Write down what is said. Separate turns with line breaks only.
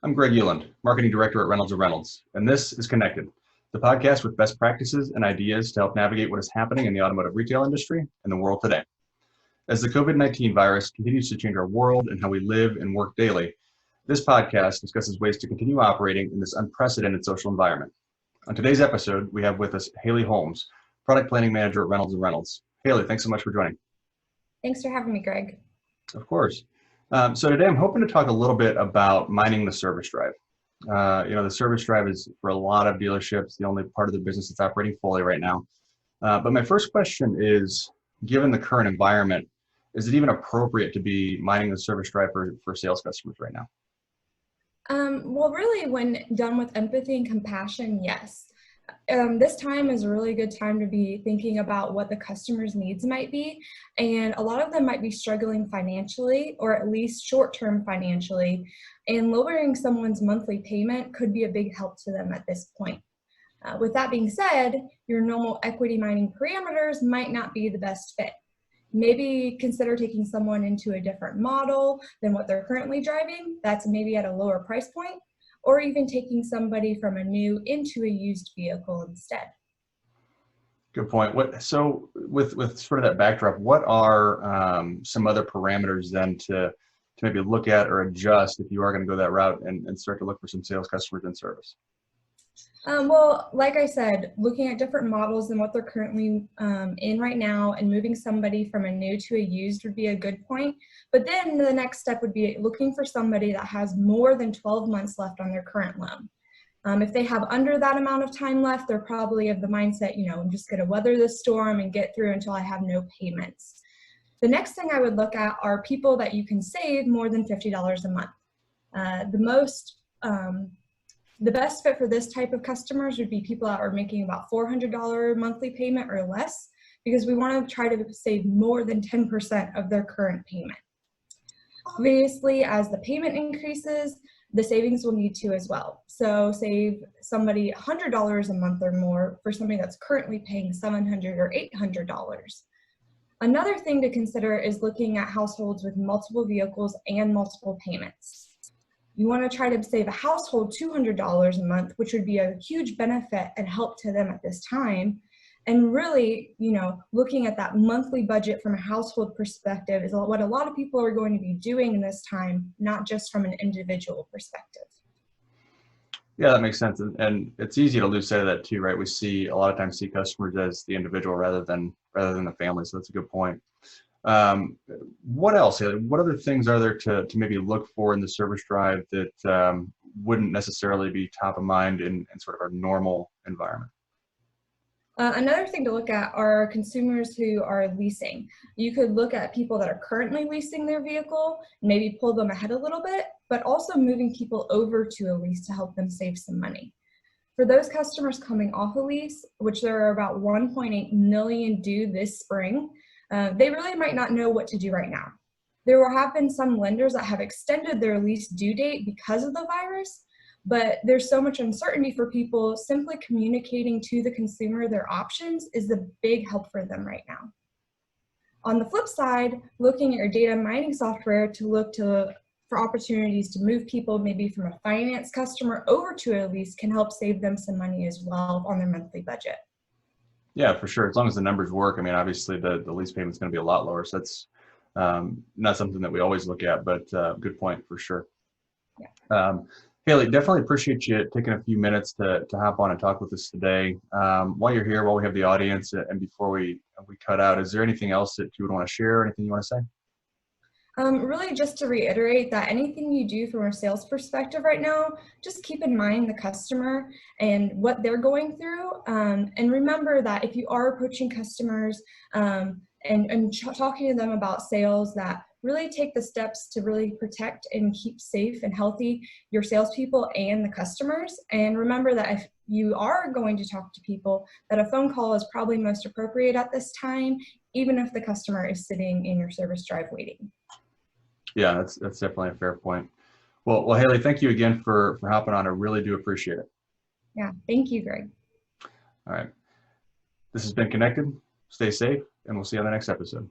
I'm Greg Euland, Marketing Director at Reynolds and Reynolds, and this is Connected, the podcast with best practices and ideas to help navigate what is happening in the automotive retail industry and the world today. As the COVID-19 virus continues to change our world and how we live and work daily, this podcast discusses ways to continue operating in this unprecedented social environment. On today's episode, we have with us Hayley Holmes, Product Planning Manager at Reynolds and Reynolds. Hayley, thanks so much for joining.
Thanks for having me, Greg.
Of course. So today I'm hoping to talk a little bit about mining the service drive. The service drive is for a lot of dealerships the only part of the business that's operating fully right now. But my first question is, given the current environment, is it even appropriate to be mining the service drive for sales customers right now?
Well, really, when done with empathy and compassion, yes. This time is a really good time to be thinking about what the customer's needs might be, and a lot of them might be struggling financially, or at least short-term financially, and lowering someone's monthly payment could be a big help to them at this point. With that being said, your normal equity mining parameters might not be the best fit. Maybe consider taking someone into a different model than what they're currently driving, that's maybe at a lower price point, or even taking somebody from a new into a used vehicle instead.
Good point. So with sort of that backdrop, what are some other parameters then to maybe look at or adjust if you are going to go that route and start to look for some sales customers in service?
Well, like I said, looking at different models than what they're currently in right now and moving somebody from a new to a used would be a good point. But then the next step would be looking for somebody that has more than 12 months left on their current loan. If they have under that amount of time left, they're probably of the mindset, I'm just going to weather the storm and get through until I have no payments. The next thing I would look at are people that you can save more than $50 a month. The best fit for this type of customers would be people that are making about $400 monthly payment or less, because we want to try to save more than 10% of their current payment. Obviously, as the payment increases, the savings will need to as well. So save somebody $100 a month or more for somebody that's currently paying $700 or $800. Another thing to consider is looking at households with multiple vehicles and multiple payments. You want to try to save a household $200 a month, which would be a huge benefit and help to them at this time. And really, looking at that monthly budget from a household perspective is what a lot of people are going to be doing in this time, not just from an individual perspective.
Yeah, that makes sense. And it's easy to lose sight of that too, right? We a lot of times see customers as the individual rather than the family. So that's a good point. What else? What other things are there to maybe look for in the service drive that wouldn't necessarily be top of mind in sort of our normal environment?
Another thing to look at are consumers who are leasing. You could look at people that are currently leasing their vehicle, maybe pull them ahead a little bit, but also moving people over to a lease to help them save some money. For those customers coming off a lease, which there are about 1.8 million due this spring, they really might not know what to do right now. There have been some lenders that have extended their lease due date because of the virus, but there's so much uncertainty for people. Simply communicating to the consumer their options is a big help for them right now. On the flip side, looking at your data mining software to look for opportunities to move people maybe from a finance customer over to a lease can help save them some money as well on their monthly budget.
Yeah, for sure. As long as the numbers work. I mean, obviously the lease payment's going to be a lot lower. So that's not something that we always look at, but good point for sure.
Yeah.
Hayley, definitely appreciate you taking a few minutes to hop on and talk with us today. While you're here, while we have the audience, and before we cut out, is there anything else that you would want to share? Anything you want to say?
Really just to reiterate that anything you do from a sales perspective right now, just keep in mind the customer and what they're going through. And remember that if you are approaching customers and talking to them about sales, that really take the steps to really protect and keep safe and healthy your salespeople and the customers. And remember that if you are going to talk to people, that a phone call is probably most appropriate at this time, even if the customer is sitting in your service drive waiting.
Yeah, that's definitely a fair point. Well, Hayley, thank you again for hopping on. I really do appreciate it.
Yeah, thank you, Greg.
All right. This has been Connected. Stay safe, and we'll see you on the next episode.